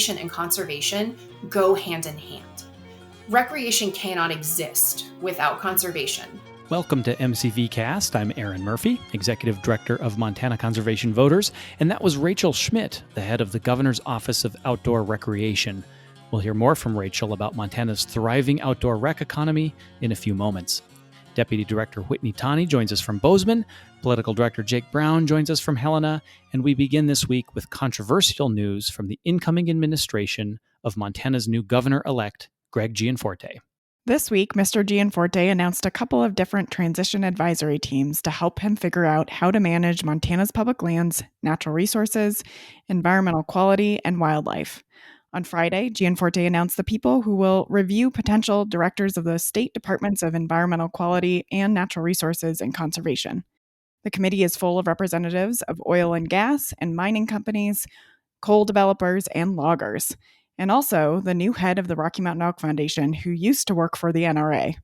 recreation and conservation go hand in hand. Recreation cannot exist without conservation. Welcome to MCVcast. I'm Aaron Murphy, Executive Director of Montana Conservation Voters, and that was Rachel Schmidt, the head of the Governor's Office of Outdoor Recreation. We'll hear more from Rachel about Montana's thriving outdoor rec economy in a few moments. Deputy Director Whitney Tawney joins us from Bozeman, Political Director Jake Brown joins us from Helena, and we begin this week with controversial news from the incoming administration of Montana's new Governor-elect Gianforte. This week, Mr. Gianforte announced a couple of different transition advisory teams to help him figure out how to manage Montana's public lands, natural resources, environmental quality, and wildlife. On Friday, Gianforte announced the people who will review potential directors of the state departments of environmental quality and natural resources and conservation. The committee is full of representatives of oil and gas and mining companies, coal developers, and loggers, and also the new head of the Rocky Mountain Elk Foundation, who used to work for the NRA.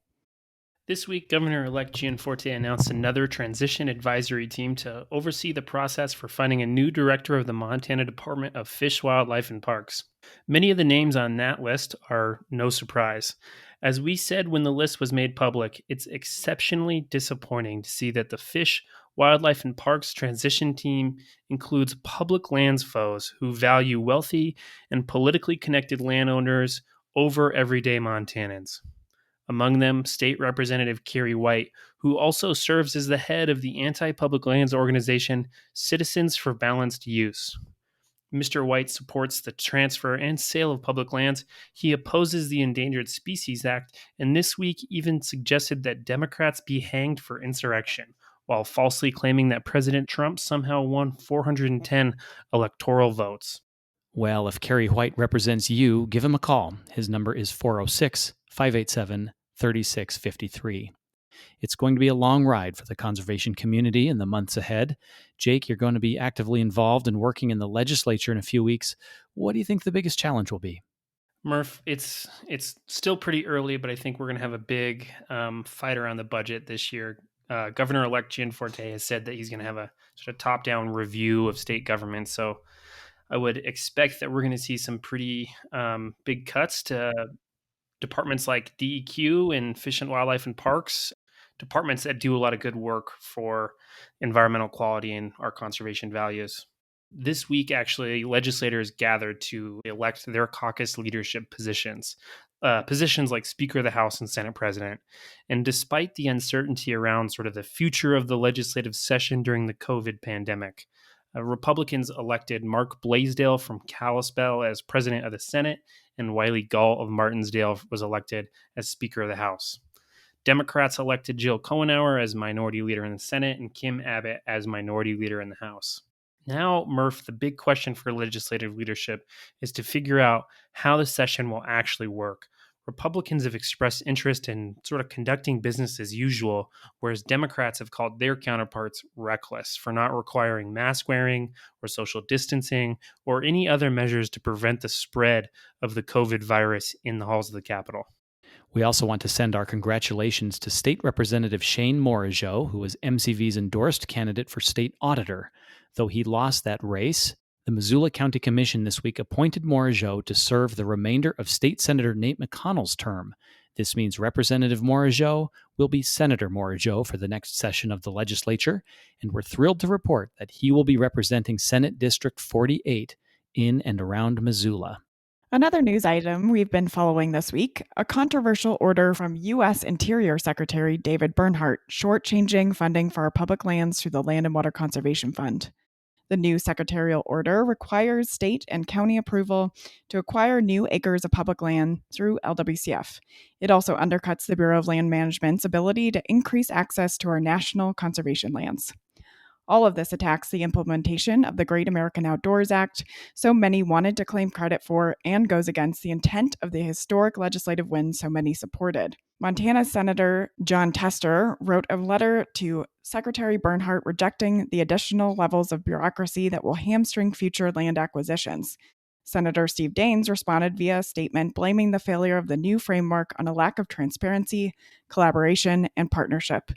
This week, Governor-elect Gianforte announced another transition advisory team to oversee the process for finding a new director of the Montana Department of Fish, Wildlife, and Parks. Many of the names on that list are no surprise. As we said when the list was made public, it's exceptionally disappointing to see that the Fish, Wildlife, and Parks transition team includes public lands foes who value wealthy and politically connected landowners over everyday Montanans. Among them, State Representative Kerry White, who also serves as the head of the anti-public lands organization Citizens for Balanced Use. Mr. White supports the transfer and sale of public lands. He opposes the Endangered Species Act, and this week even suggested that Democrats be hanged for insurrection, while falsely claiming that President Trump somehow won 410 electoral votes. Well, if Kerry White represents you, give him a call. His number is 406-587-3653. It's going to be a long ride for the conservation community in the months ahead. Jake, you're going to be actively involved and working in the legislature in a few weeks. What do you think the biggest challenge will be? Murph, it's still pretty early, but I think we're going to have a big fight around the budget this year. Governor-elect Gianforte has said that he's going to have a sort of top-down review of state government, so I would expect that we're going to see some pretty big cuts to departments like DEQ and Fish and Wildlife and Parks, departments that do a lot of good work for environmental quality and our conservation values. This week, actually, legislators gathered to elect their caucus leadership positions like Speaker of the House and Senate President. And despite the uncertainty around sort of the future of the legislative session during the COVID pandemic, Republicans elected Mark Blaisdell from Kalispell as President of the Senate, and Wiley Gall of Martinsdale was elected as Speaker of the House. Democrats elected Jill Cohenauer as Minority Leader in the Senate and Kim Abbott as Minority Leader in the House. Now, Murph, the big question for legislative leadership is to figure out how the session will actually work. Republicans have expressed interest in sort of conducting business as usual, whereas Democrats have called their counterparts reckless for not requiring mask wearing or social distancing or any other measures to prevent the spread of the COVID virus in the halls of the Capitol. We also want to send our congratulations to State Representative Shane Morageau, who was MCV's endorsed candidate for state auditor. Though he lost that race, the Missoula County Commission this week appointed Morageau to serve the remainder of State Senator Nate McConnell's term. This means Representative Morageau will be Senator Morageau for the next session of the legislature, and we're thrilled to report that he will be representing Senate District 48 in and around Missoula. Another news item we've been following this week, a controversial order from U.S. Interior Secretary David Bernhardt shortchanging funding for our public lands through the Land and Water Conservation Fund. The new secretarial order requires state and county approval to acquire new acres of public land through LWCF. It also undercuts the Bureau of Land Management's ability to increase access to our national conservation lands. All of this attacks the implementation of the Great American Outdoors Act so many wanted to claim credit for and goes against the intent of the historic legislative win so many supported. Montana Senator Jon Tester wrote a letter to Secretary Bernhardt rejecting the additional levels of bureaucracy that will hamstring future land acquisitions. Senator Steve Daines responded via a statement blaming the failure of the new framework on a lack of transparency, collaboration, and partnership.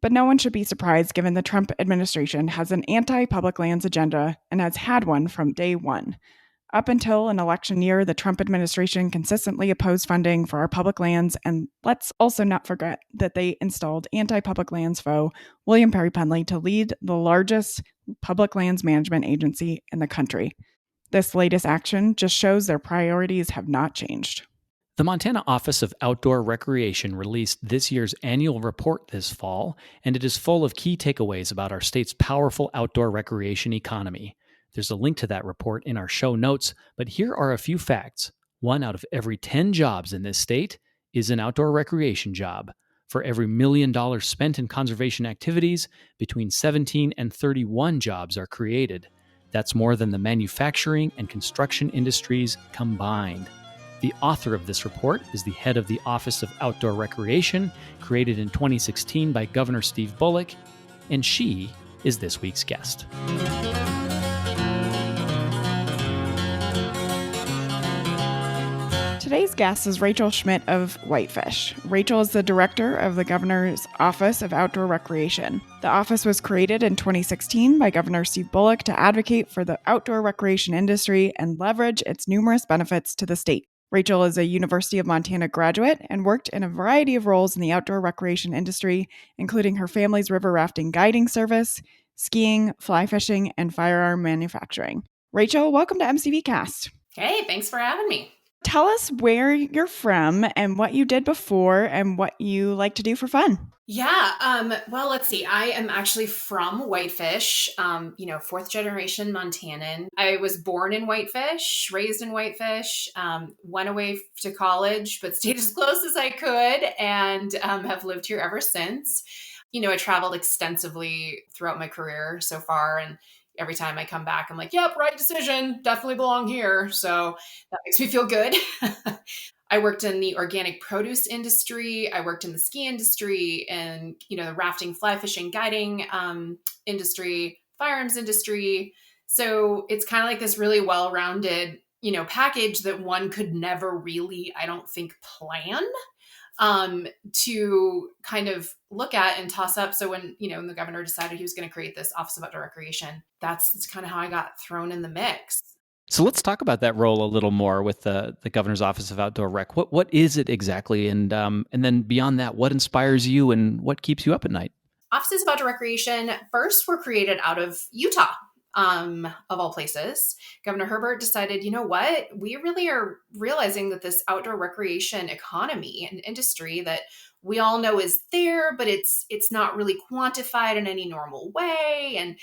But no one should be surprised given the Trump administration has an anti-public lands agenda and has had one from day one. Up until an election year, the Trump administration consistently opposed funding for our public lands, and let's also not forget that they installed anti-public lands foe William Perry Penley to lead the largest public lands management agency in the country. This latest action just shows their priorities have not changed. The Montana Office of Outdoor Recreation released this year's annual report this fall, and it is full of key takeaways about our state's powerful outdoor recreation economy. There's a link to that report in our show notes, but here are a few facts. 1 out of every 10 jobs in this state is an outdoor recreation job. For every $1 million spent in conservation activities, between 17 and 31 jobs are created. That's more than the manufacturing and construction industries combined. The author of this report is the head of the Office of Outdoor Recreation, created in 2016 by Governor Steve Bullock, and she is this week's guest. Today's guest is Rachel Schmidt of Whitefish. Rachel is the director of the Governor's Office of Outdoor Recreation. The office was created in 2016 by Governor Steve Bullock to advocate for the outdoor recreation industry and leverage its numerous benefits to the state. Rachel is a University of Montana graduate and worked in a variety of roles in the outdoor recreation industry, including her family's river rafting guiding service, skiing, fly fishing, and firearm manufacturing. Rachel, welcome to MCVcast. Hey, thanks for having me. Tell us where you're from and what you did before and what you like to do for fun. Yeah, well, let's see. I am actually from Whitefish, fourth generation Montanan. I was born in Whitefish, raised in Whitefish, went away to college, but stayed as close as I could and have lived here ever since. I traveled extensively throughout my career so far, and every time I come back, I'm like, yep, right decision, definitely belong here. So that makes me feel good. I worked in the organic produce industry. I worked in the ski industry and, the rafting, fly fishing, guiding industry, firearms industry. So it's kind of like this really well-rounded, package that one could never really, I don't think, plan to kind of look at and toss up. So when the governor decided he was going to create this Office of Outdoor Recreation, that's kind of how I got thrown in the mix. So let's talk about that role a little more with the Governor's Office of Outdoor Rec. What is it exactly? And then beyond that, what inspires you and what keeps you up at night? Offices of Outdoor Recreation first were created out of Utah. Of all places, Governor Herbert decided, you know what, we really are realizing that this outdoor recreation economy and industry that we all know is there, but it's not really quantified in any normal way, and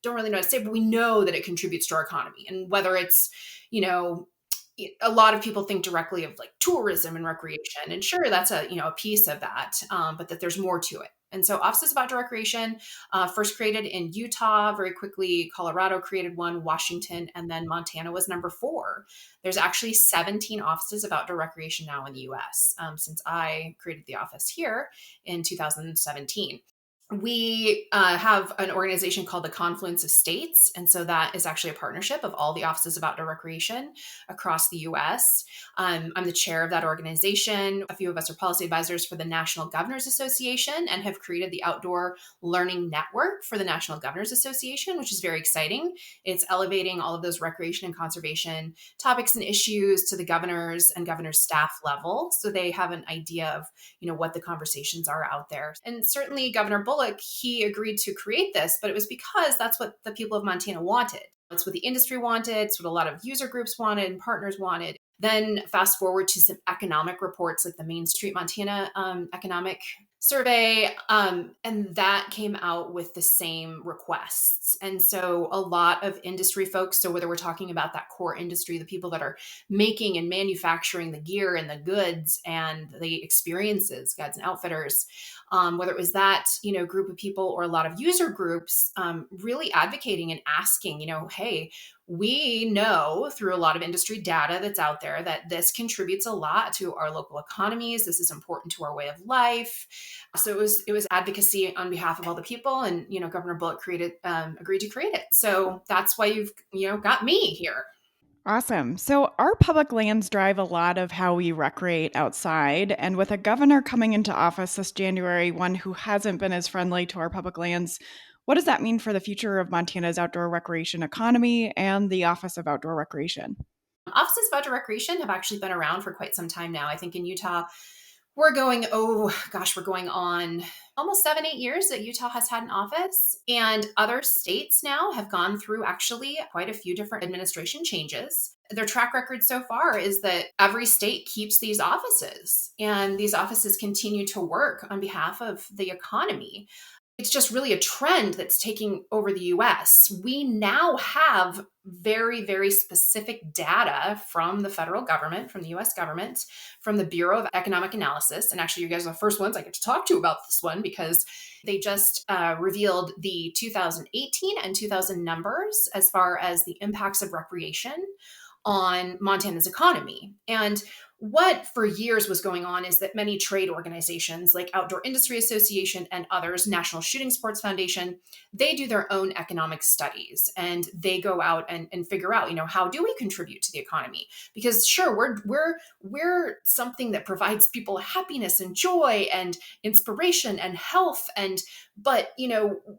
don't really know how to say, but we know that it contributes to our economy. And whether it's, a lot of people think directly of tourism and recreation, and sure, that's a piece of that, but that there's more to it. And so Offices of Outdoor Recreation, first created in Utah, very quickly Colorado created one, Washington, and then Montana was number 4. There's actually 17 Offices of Outdoor Recreation now in the U.S. Since I created the office here in 2017. We have an organization called the Confluence of States. And so that is actually a partnership of all the Offices of Outdoor Recreation across the U.S. I'm the chair of that organization. A few of us are policy advisors for the National Governors Association and have created the Outdoor Learning Network for the National Governors Association, which is very exciting. It's elevating all of those recreation and conservation topics and issues to the governors and governors' staff level, so they have an idea of, what the conversations are out there. And certainly Governor Bullock, he agreed to create this, but it was because that's what the people of Montana wanted. It's what the industry wanted. It's what a lot of user groups wanted and partners wanted. Then fast forward to some economic reports like the Main Street Montana Economic Survey, and that came out with the same requests. And so a lot of industry folks, so whether we're talking about that core industry, the people that are making and manufacturing the gear and the goods and the experiences, guides and outfitters, whether it was that, group of people or a lot of user groups, really advocating and asking, hey, we know through a lot of industry data that's out there that this contributes a lot to our local economies. This is important to our way of life. So it was advocacy on behalf of all the people, and Governor Bullock agreed to create it. So that's why you've got me here. Awesome. So our public lands drive a lot of how we recreate outside. And with a governor coming into office this January, one who hasn't been as friendly to our public lands, What does that mean for the future of Montana's outdoor recreation economy and the Office of Outdoor Recreation? Offices of outdoor recreation have actually been around for quite some time now. I think in Utah, we're going on almost 7, 8 years that Utah has had an office. And other states now have gone through actually quite a few different administration changes. Their track record so far is that every state keeps these offices, and these offices continue to work on behalf of the economy. It's just really a trend that's taking over the US. We now have very, very specific data from the federal government, from the US government, from the Bureau of Economic Analysis. And actually, you guys are the first ones I get to talk to about this one because they just revealed the 2018 and 2000 numbers as far as the impacts of recreation on Montana's economy. And what for years was going on is that many trade organizations like Outdoor Industry Association and others, National Shooting Sports Foundation, they do their own economic studies and they go out and figure out, how do we contribute to the economy? Because sure, we're something that provides people happiness and joy and inspiration and health, but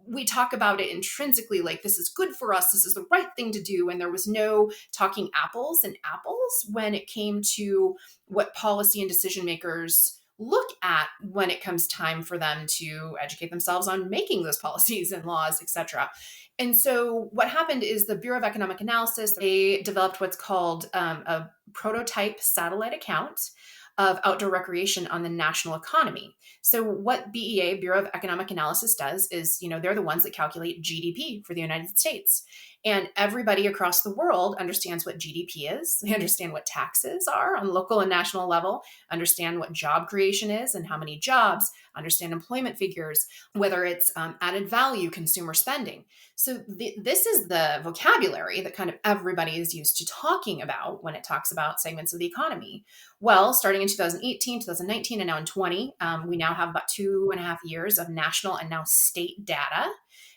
we talk about it intrinsically like this is good for us, this is the right thing to do, and there was no talking apples and apples when it came to what policy and decision makers look at when it comes time for them to educate themselves on making those policies and laws, etc. And so what happened is the Bureau of Economic Analysis, they developed what's called a prototype satellite account of outdoor recreation on the national economy. So what BEA, Bureau of Economic Analysis, does is, they're the ones that calculate GDP for the United States. And everybody across the world understands what GDP is. They understand what taxes are on local and national level, understand what job creation is and how many jobs, understand employment figures, whether it's added value, consumer spending. So this is the vocabulary that kind of everybody is used to talking about when it talks about segments of the economy. Well, starting in 2018, 2019, and now in 20, we now have about 2.5 years of national and now state data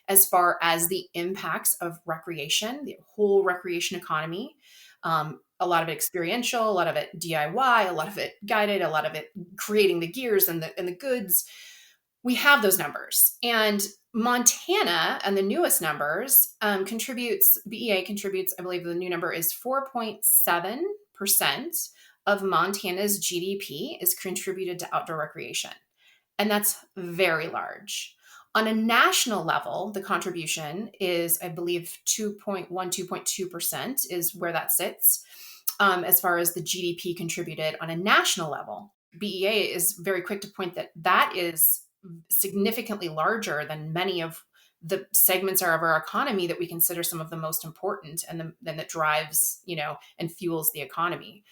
as far as the impacts of recreation, the whole recreation economy. A lot of it experiential, a lot of it DIY, a lot of it guided, a lot of it creating the gears and the goods. We have those numbers. And Montana, and the newest numbers, BEA contributes, I believe the new number is 4.7% of Montana's GDP is contributed to outdoor recreation. And that's very large. On a national level, the contribution is, I believe, 2.2% is where that sits as far as the GDP contributed on a national level. BEA is very quick to point that is significantly larger than many of the segments of our economy that we consider some of the most important and that drives, and fuels the economy.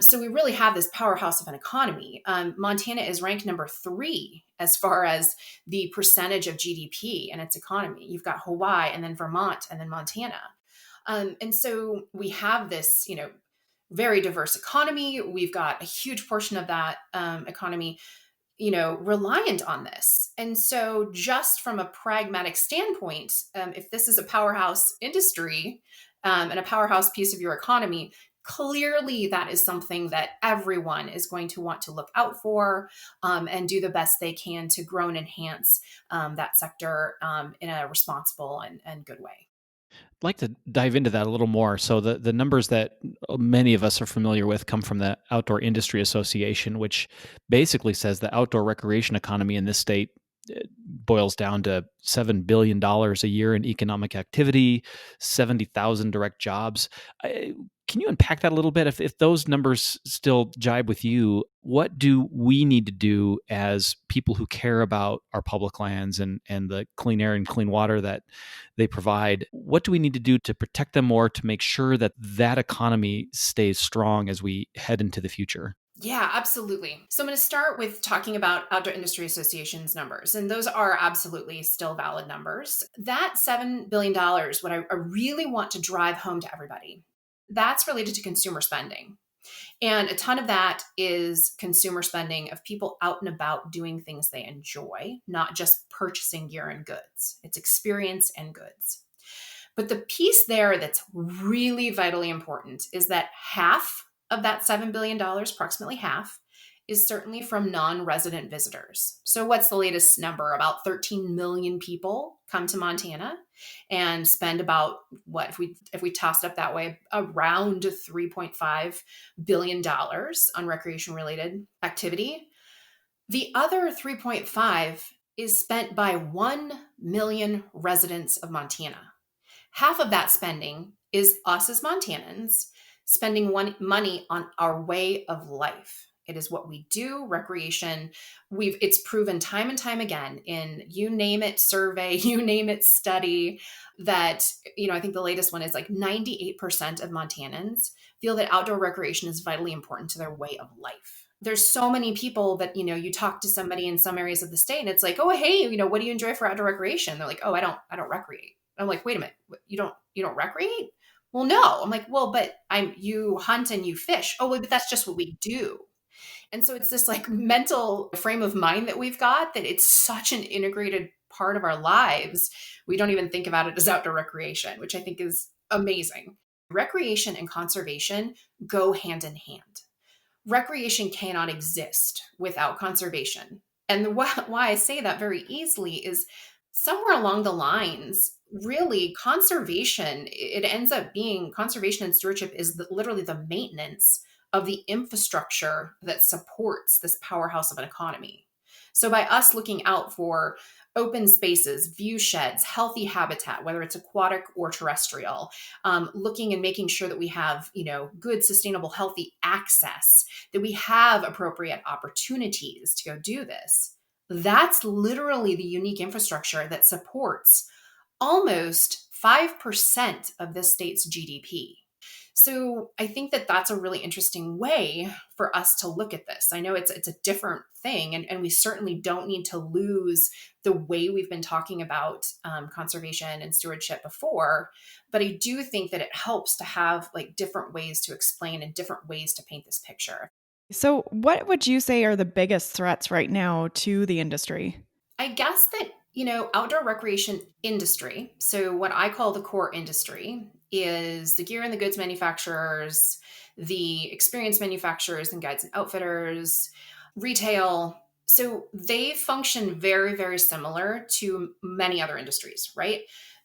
So we really have this powerhouse of an economy. Montana is ranked number 3 as far as the percentage of GDP in its economy. You've got Hawaii and then Vermont and then Montana. And so we have this, very diverse economy. We've got a huge portion of that economy, reliant on this. And so just from a pragmatic standpoint, if this is a powerhouse industry and a powerhouse piece of your economy, clearly that is something that everyone is going to want to look out for and do the best they can to grow and enhance that sector in a responsible and good way. I'd like to dive into that a little more. So the numbers that many of us are familiar with come from the Outdoor Industry Association, which basically says the outdoor recreation economy in this state boils down to $7 billion a year in economic activity, 70,000 direct jobs. Can you unpack that a little bit? If those numbers still jibe with you, what do we need to do as people who care about our public lands and the clean air and clean water that they provide? What do we need to do to protect them more, to make sure that that economy stays strong as we head into the future? Yeah, absolutely. So I'm going to start with talking about Outdoor Industry Association's numbers, and those are absolutely still valid numbers. That $7 billion, what I really want to drive home to everybody, that's related to consumer spending. And a ton of that is consumer spending of people out and about doing things they enjoy, not just purchasing gear and goods. It's experience and goods. But the piece there that's really vitally important is that half of that $7 billion, approximately half, is certainly from non-resident visitors. So what's the latest number? About 13 million people come to Montana and spend about, what, if we tossed up that way, around $3.5 billion on recreation related activity. The other 3.5 is spent by 1 million residents of Montana. Half of that spending is us as Montanans spending money on our way of life. It is what we do, recreation. It's proven time and time again in you name it survey, you name it study, that, I think the latest one is like 98% of Montanans feel that outdoor recreation is vitally important to their way of life. There's so many people that, you talk to somebody in some areas of the state and it's like, oh, hey, what do you enjoy for outdoor recreation? They're like, oh, I don't recreate. I'm like, wait a minute, you don't recreate? Well, no. I'm like, well, but you hunt and you fish. Oh, well, but that's just what we do. And so it's this like mental frame of mind that we've got, that it's such an integrated part of our lives. We don't even think about it as outdoor recreation, which I think is amazing. Recreation and conservation go hand in hand. Recreation cannot exist without conservation. And why I say that very easily is somewhere along the lines, really conservation, it ends up being conservation and stewardship is literally the maintenance of the infrastructure that supports this powerhouse of an economy. So by us looking out for open spaces, view sheds, healthy habitat, whether it's aquatic or terrestrial, looking and making sure that we have, good, sustainable, healthy access, that we have appropriate opportunities to go do this. That's literally the unique infrastructure that supports almost 5% of this state's GDP. So I think that that's a really interesting way for us to look at this. I know it's a different thing, and we certainly don't need to lose the way we've been talking about conservation and stewardship before, but I do think that it helps to have like different ways to explain and different ways to paint this picture. So, what would you say are the biggest threats right now to the industry? I guess that, outdoor recreation industry, so what I call the core industry, is the gear and the goods manufacturers, the experience manufacturers and guides and outfitters, retail. So they function very, very similar to many other industries, right?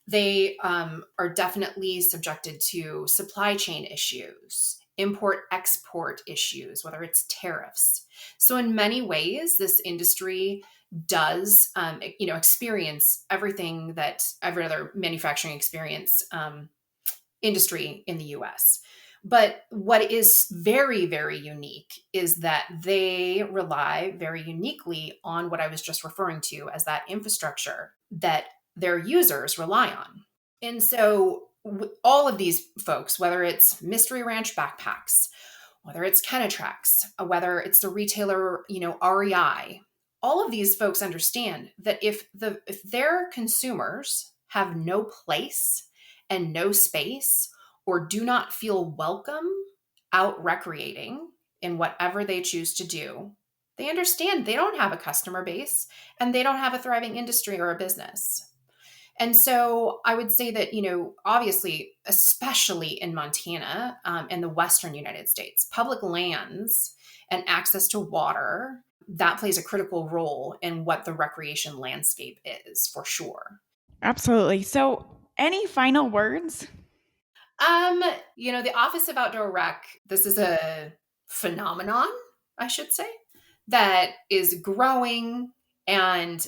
They are definitely subjected to supply chain issues, import-export issues, whether it's tariffs. So in many ways, this industry does, experience everything that every other manufacturing experience industry in the US. But what is very, very unique is that they rely very uniquely on what I was just referring to as that infrastructure that their users rely on. And so all of these folks, whether it's Mystery Ranch Backpacks, whether it's Kenetrax, whether it's the retailer, REI, all of these folks understand that if their consumers have no place and no space, or do not feel welcome out recreating in whatever they choose to do, they understand they don't have a customer base and they don't have a thriving industry or a business. And so I would say that, obviously, especially in Montana and the Western United States, public lands and access to water, that plays a critical role in what the recreation landscape is, for sure. Absolutely. So, any final words? The Office of Outdoor Rec, this is a phenomenon, I should say, that is growing, and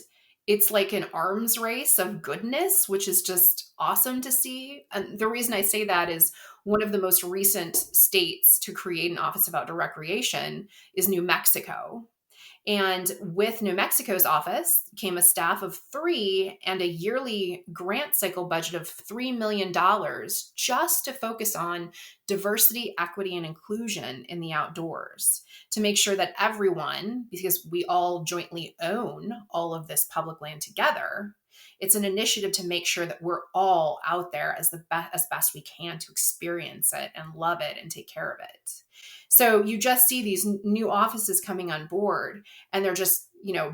it's like an arms race of goodness, which is just awesome to see. And the reason I say that is one of the most recent states to create an Office of Outdoor Recreation is New Mexico. And with New Mexico's office came a staff of 3 and a yearly grant cycle budget of $3 million just to focus on diversity, equity, and inclusion in the outdoors, to make sure that everyone, because we all jointly own all of this public land together, it's an initiative to make sure that we're all out there as best we can to experience it and love it and take care of it. So you just see these new offices coming on board, and they're just,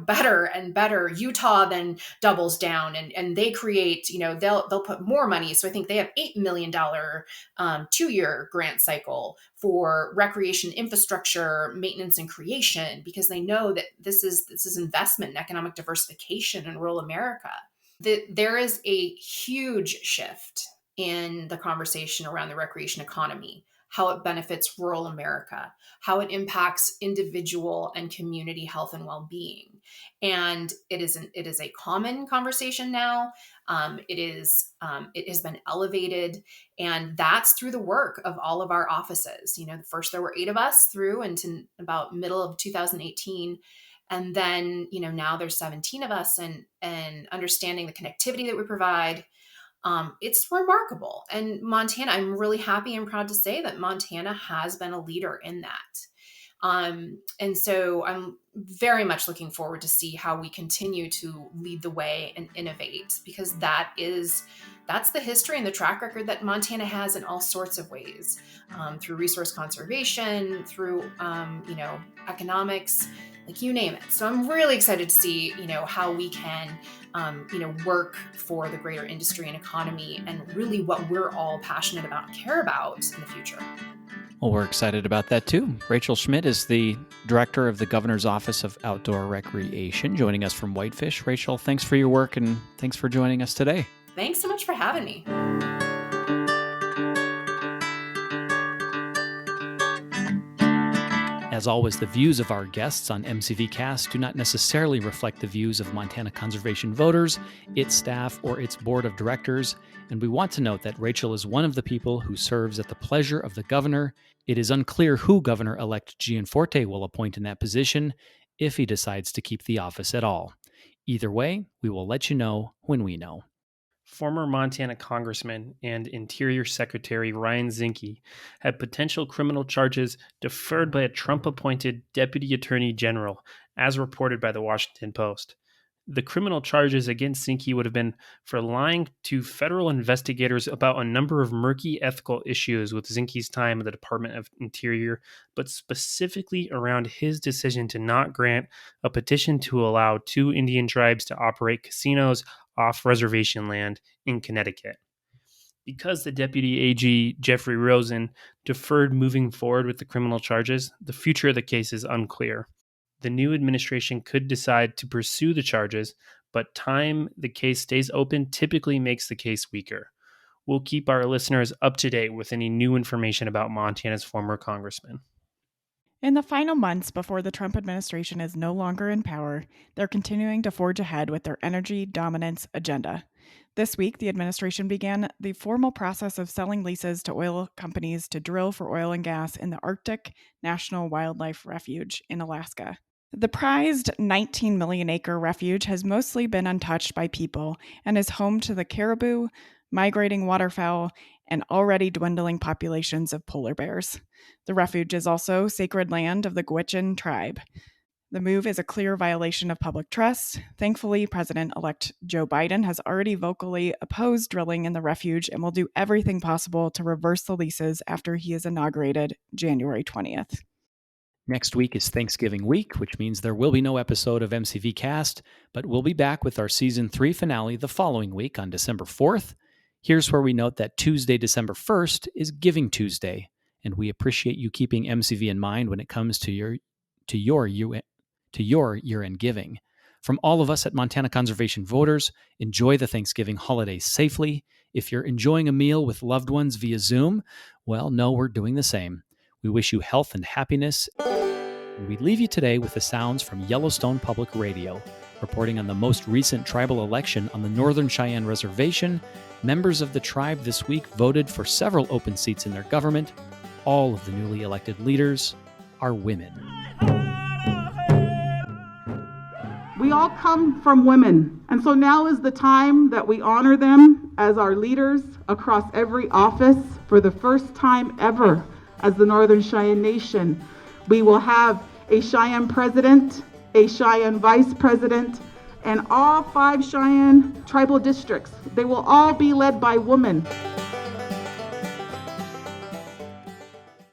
better and better. Utah then doubles down and they create, they'll put more money. So I think they have $8 million 2-year grant cycle for recreation infrastructure, maintenance, and creation, because they know that this is investment in economic diversification in rural America. There is a huge shift in the conversation around the recreation economy, how it benefits rural America, how it impacts individual and community health and well-being. And it is a common conversation now. It has been elevated, and that's through the work of all of our offices. First there were 8 of us through into about middle of 2018. And then, now there's 17 of us, and understanding the connectivity that we provide. It's remarkable. And Montana, I'm really happy and proud to say that Montana has been a leader in that. And so I'm very much looking forward to see how we continue to lead the way and innovate, because that's the history and the track record that Montana has in all sorts of ways, through resource conservation, through, economics, like you name it. So I'm really excited to see, how we can, work for the greater industry and economy, and really what we're all passionate about and care about in the future. Well, we're excited about that too. Rachel Schmidt is the director of the Governor's Office of Outdoor Recreation, joining us from Whitefish. Rachel, thanks for your work and thanks for joining us today. Thanks so much for having me. As always, the views of our guests on MCVcast do not necessarily reflect the views of Montana Conservation Voters, its staff, or its board of directors. And we want to note that Rachel is one of the people who serves at the pleasure of the governor. It is unclear who Governor-elect Gianforte will appoint in that position, if he decides to keep the office at all. Either way, we will let you know when we know. Former Montana Congressman and Interior Secretary Ryan Zinke had potential criminal charges deferred by a Trump-appointed Deputy Attorney General, as reported by the Washington Post. The criminal charges against Zinke would have been for lying to federal investigators about a number of murky ethical issues with Zinke's time at the Department of Interior, but specifically around his decision to not grant a petition to allow 2 Indian tribes to operate casinos off reservation land in Connecticut. Because the Deputy AG, Jeffrey Rosen, deferred moving forward with the criminal charges, the future of the case is unclear. The new administration could decide to pursue the charges, but time the case stays open typically makes the case weaker. We'll keep our listeners up to date with any new information about Montana's former congressman. In the final months before the Trump administration is no longer in power, they're continuing to forge ahead with their energy dominance agenda. This week, the administration began the formal process of selling leases to oil companies to drill for oil and gas in the Arctic National Wildlife Refuge in Alaska. The prized 19 million acre refuge has mostly been untouched by people and is home to the caribou, migrating waterfowl, and already dwindling populations of polar bears. The refuge is also sacred land of the Gwich'in tribe. The move is a clear violation of public trust. Thankfully, President-elect Joe Biden has already vocally opposed drilling in the refuge and will do everything possible to reverse the leases after he is inaugurated January 20th. Next week is Thanksgiving week, which means there will be no episode of MCVcast, but we'll be back with our Season 3 finale the following week on December 4th. Here's where we note that Tuesday, December 1st is Giving Tuesday, and we appreciate you keeping MCV in mind when it comes to your year-end giving. From all of us at Montana Conservation Voters, enjoy the Thanksgiving holiday safely. If you're enjoying a meal with loved ones via Zoom, well, no, we're doing the same. We wish you health and happiness. And we leave you today with the sounds from Yellowstone Public Radio. Reporting on the most recent tribal election on the Northern Cheyenne Reservation, members of the tribe this week voted for several open seats in their government. All of the newly elected leaders are women. We all come from women, and so now is the time that we honor them as our leaders across every office. For the first time ever, as the Northern Cheyenne Nation, we will have a Cheyenne president, a Cheyenne vice president, and all 5 Cheyenne tribal districts. They will all be led by women.